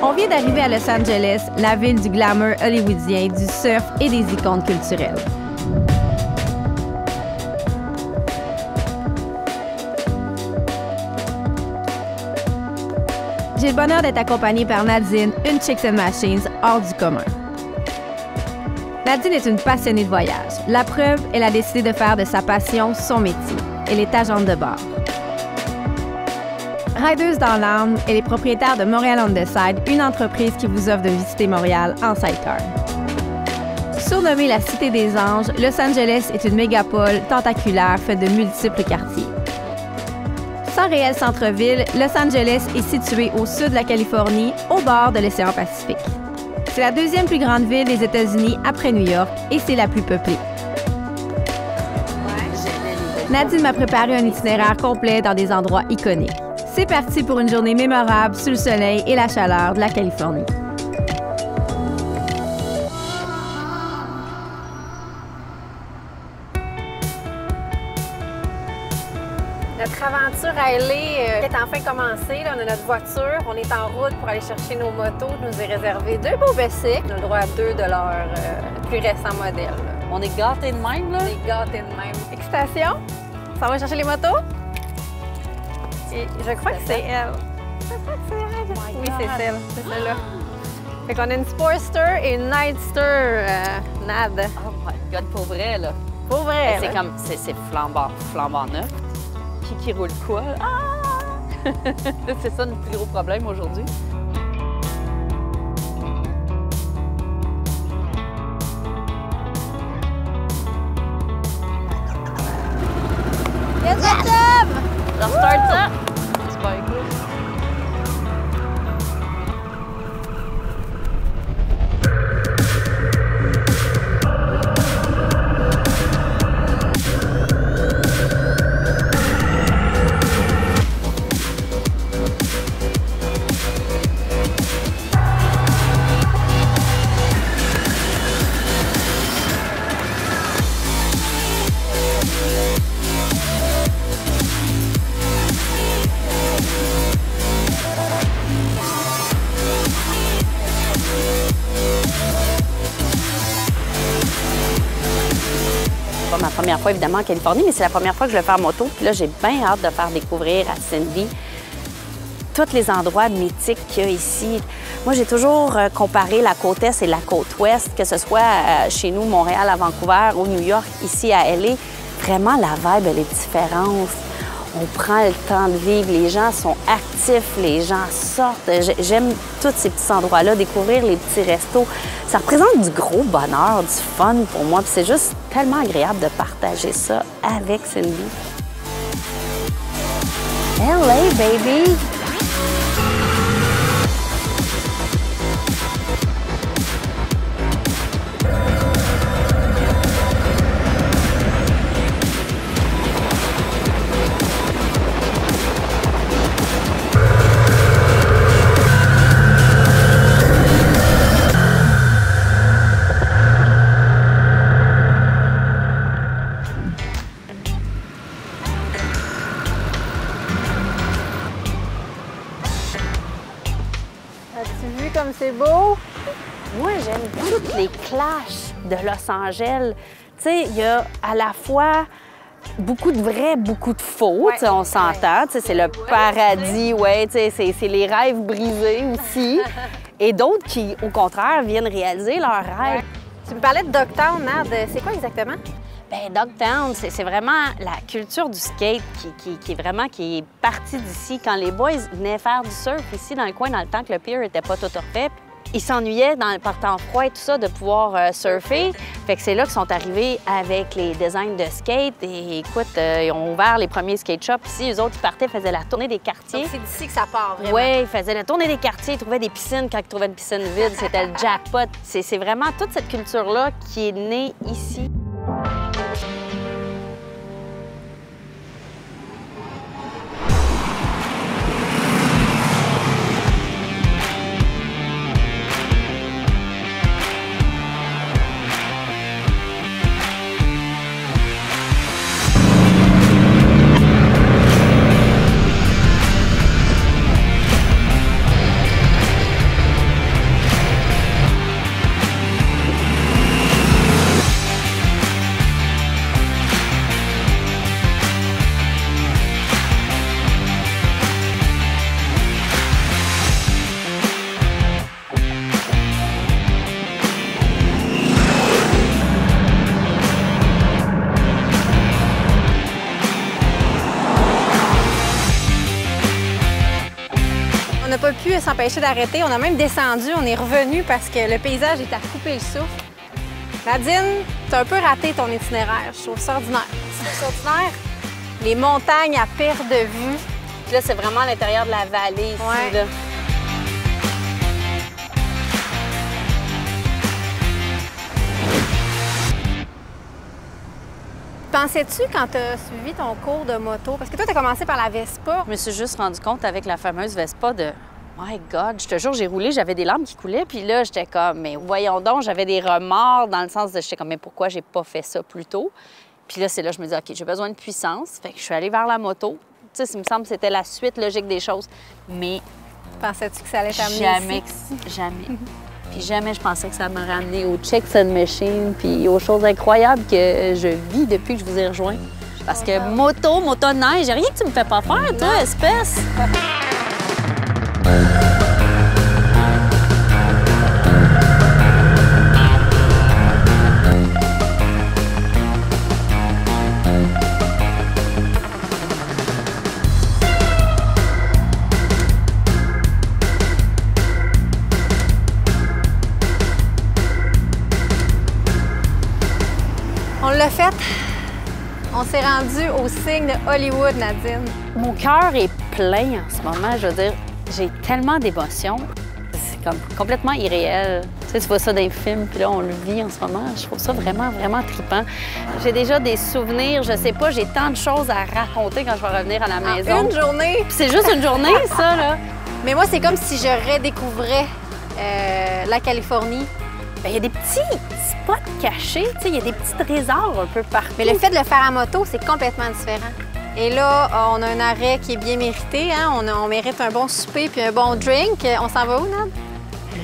On vient d'arriver à Los Angeles, la ville du glamour hollywoodien, du surf et des icônes culturelles. J'ai le bonheur d'être accompagnée par Nadine, une Chicks and Machines hors du commun. Nadine est une passionnée de voyage. La preuve, elle a décidé de faire de sa passion son métier. Elle est agente de bord. Rideuse dans l'âme, elle est propriétaire de Montréal On The Side, une entreprise qui vous offre de visiter Montréal en sidecar. Surnommée la Cité des Anges, Los Angeles est une mégapole tentaculaire faite de multiples quartiers. Sans réel centre-ville, Los Angeles est situé au sud de la Californie, au bord de l'océan Pacifique. C'est la deuxième plus grande ville des États-Unis après New York et c'est la plus peuplée. Nadine m'a préparé un itinéraire complet dans des endroits iconiques. C'est parti pour une journée mémorable sous le soleil et la chaleur de la Californie. Notre aventure à LA est enfin commencée. Là, on a notre voiture, on est en route pour aller chercher nos motos. Je nous ai réservé 2 beaux bicycles. On a le droit à 2 de leur plus récent modèle. On est gâtés de même, là? On est gâtés de même. Excitation? Ça va chercher les motos? Et je crois que c'est elle. Je crois que c'est elle. Oui, c'est celle. C'est celle-là. Fait qu'on a une Sportster et une Nightster NAD. Oh my God, pour vrai, là. Pour vrai, c'est comme, c'est flambant neuf. Qui roule quoi? Ah! C'est ça notre plus gros problème aujourd'hui. Yes, Tom! On start ça. C'est pas écoute. C'est pas ma première fois, évidemment, en Californie, mais c'est la première fois que je le fais en moto. Puis là, j'ai bien hâte de faire découvrir à Cindy tous les endroits mythiques qu'il y a ici. Moi, j'ai toujours comparé la côte Est et la côte Ouest, que ce soit chez nous, Montréal, à Vancouver, ou New York, ici à LA. Vraiment, la vibe, elle est différente. On prend le temps de vivre, les gens sont actifs, les gens sortent. J'aime tous ces petits endroits-là, découvrir les petits restos. Ça représente du gros bonheur, du fun pour moi. Puis c'est juste tellement agréable de partager ça avec Cindy. LA, baby! As-tu vu comme c'est beau? Moi, j'aime toutes les clashs de Los Angeles. Tu sais, il y a à la fois beaucoup de vrai, beaucoup de faux, ouais, on s'entend. Ouais. C'est le paradis, ouais, c'est les rêves brisés aussi. Et d'autres qui, au contraire, viennent réaliser leurs rêves. Ouais. Tu me parlais de Dogtown, Nad. C'est quoi exactement? Bien, Dogtown, c'est vraiment la culture du skate qui est partie d'ici. Quand les boys venaient faire du surf ici dans le coin, dans le temps que le pier n'était pas tout refait, ils s'ennuyaient par temps froid et tout ça de pouvoir surfer. Fait que c'est là qu'ils sont arrivés avec les designs de skate. Et écoute, ils ont ouvert les premiers skate shops ici. Eux autres, ils partaient, faisaient la tournée des quartiers. Donc c'est d'ici que ça part, vraiment? Oui, ils faisaient la tournée des quartiers, ils trouvaient des piscines. Quand ils trouvaient une piscine vide, c'était le jackpot. C'est vraiment toute cette culture-là qui est née ici. n'a pas pu s'empêcher d'arrêter. On a même descendu, on est revenu parce que le paysage est à couper le souffle. Nadine, tu as un peu raté ton itinéraire. Je trouve ça ordinaire. C'est ordinaire. Les montagnes à perte de vue. Puis là, c'est vraiment à l'intérieur de la vallée ici. Ouais. Là. Pensais-tu quand tu as suivi ton cours de moto? Parce que toi, tu as commencé par la Vespa. Je me suis juste rendu compte avec la fameuse Vespa de My God, je te jure, j'ai roulé, j'avais des larmes qui coulaient. Puis là, j'étais comme, mais voyons donc, j'avais des remords dans le sens de, j'étais comme, mais pourquoi j'ai pas fait ça plus tôt? Puis là, c'est là que je me dis, OK, j'ai besoin de puissance. Fait que je suis allée vers la moto. Tu sais, il me semble que c'était la suite logique des choses. Mais pensais-tu que ça allait t'amener jamais, ici? jamais. Puis jamais je pensais que ça m'aurait amené au Chicks and Machine, puis aux choses incroyables que je vis depuis que je vous ai rejoint. Parce que motoneige, rien que tu me fais pas faire, toi, espèce! On l'a fait. On s'est rendu au signe de Hollywood, Nadine. Mon cœur est plein en ce moment. Je veux dire, j'ai tellement d'émotions. C'est comme complètement irréel. Tu sais, tu vois ça dans les films, puis là, on le vit en ce moment. Je trouve ça vraiment, vraiment trippant. J'ai déjà des souvenirs, je sais pas, j'ai tant de choses à raconter quand je vais revenir à la maison. Une journée. Puis c'est juste une journée, ça, là. Mais moi, c'est comme si je redécouvrais la Californie. Bien, il y a des petits spots cachés, tu sais, il y a des petits trésors un peu partout. Mais le fait de le faire à moto, c'est complètement différent. Et là, on a un arrêt qui est bien mérité. Hein? On mérite un bon souper puis un bon drink. On s'en va où, Nad?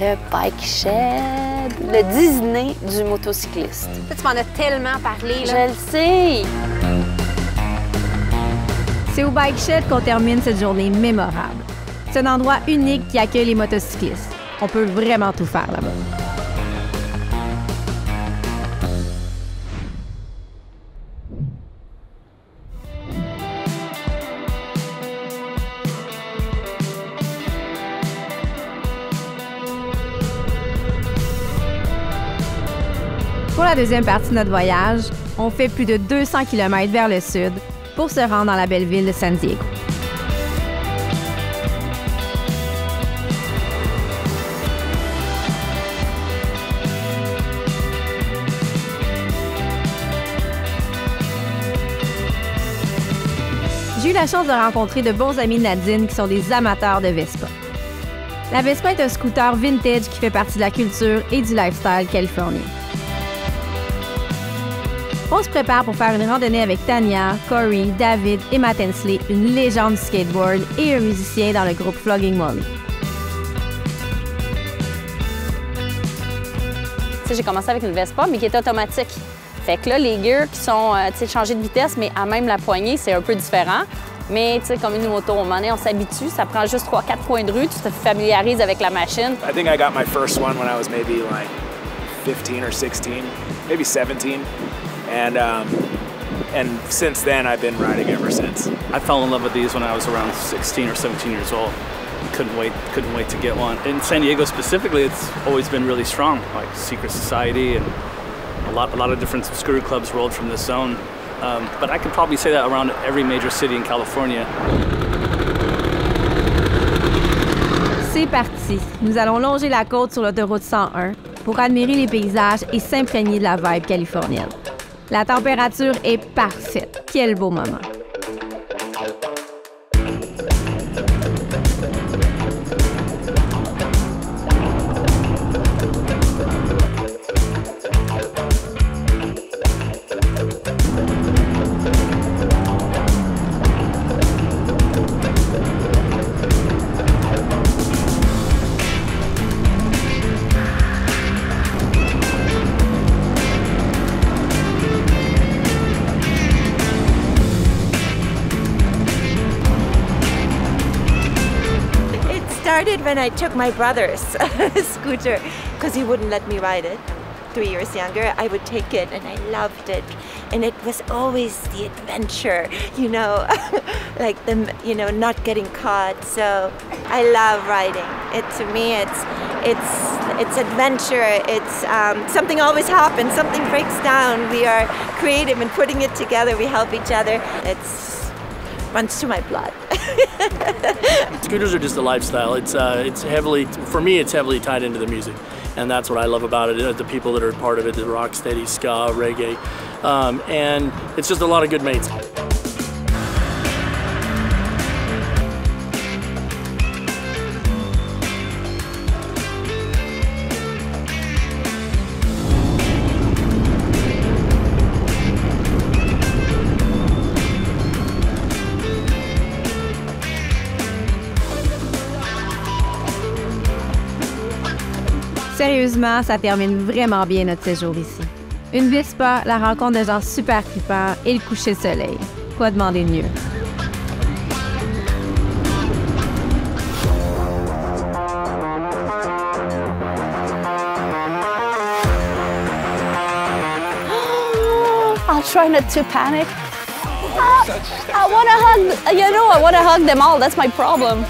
Le bike shed, le Disney du motocycliste. Tu m'en as tellement parlé, là. Je le sais! C'est au Bike Shed qu'on termine cette journée mémorable. C'est un endroit unique qui accueille les motocyclistes. On peut vraiment tout faire là-bas. Pour la deuxième partie de notre voyage, on fait plus de 200 km vers le sud pour se rendre dans la belle ville de San Diego. J'ai eu la chance de rencontrer de bons amis de Nadine qui sont des amateurs de Vespa. La Vespa est un scooter vintage qui fait partie de la culture et du lifestyle californien. On se prépare pour faire une randonnée avec Tania, Corey, David et Matt Hensley, une légende du skateboard et un musicien dans le groupe Flogging Molly. Tu sais, j'ai commencé avec une Vespa, mais qui était automatique. Fait que là, les gears qui sont, tu sais, changés de vitesse, mais à même la poignée, c'est un peu différent. Mais, tu sais, comme une moto, à un moment donné, on s'habitue. Ça prend juste 3-4 coins de rue. Tu te familiarises avec la machine. I think I got my first one when I was maybe like 15 or 16, maybe 17. And since then, I've been riding ever since. I fell in love with these when I was around 16 or 17 years old. Couldn't wait to get one. In San Diego specifically, it's always been really strong, like Secret Society and a lot of different scooter clubs rolled from this zone. But I could probably say that around every major city in California. C'est parti! Nous allons longer la côte sur l'autoroute 101 pour admirer les paysages et s'imprégner de la vibe californienne. La température est parfaite. Quel beau moment! Started when I took my brother's scooter because he wouldn't let me ride it. 3 years younger, I would take it and I loved it. And it was always the adventure, you know, like the, you know, not getting caught. So I love riding. To me, it's adventure. It's something always happens. Something breaks down. We are creative in putting it together. We help each other. It's runs through my blood. Scooters are just a lifestyle. It's heavily, for me, it's heavily tied into the music, and that's what I love about it. The people that are part of it, the rock steady, ska, reggae, and it's just a lot of good mates. Sérieusement, ça termine vraiment bien notre séjour ici. Une ville spa, la rencontre de gens super trippants et le coucher de soleil. Quoi demander de mieux? I'll try not to panic. I want to hug, you know, I want to hug them all. That's my problem.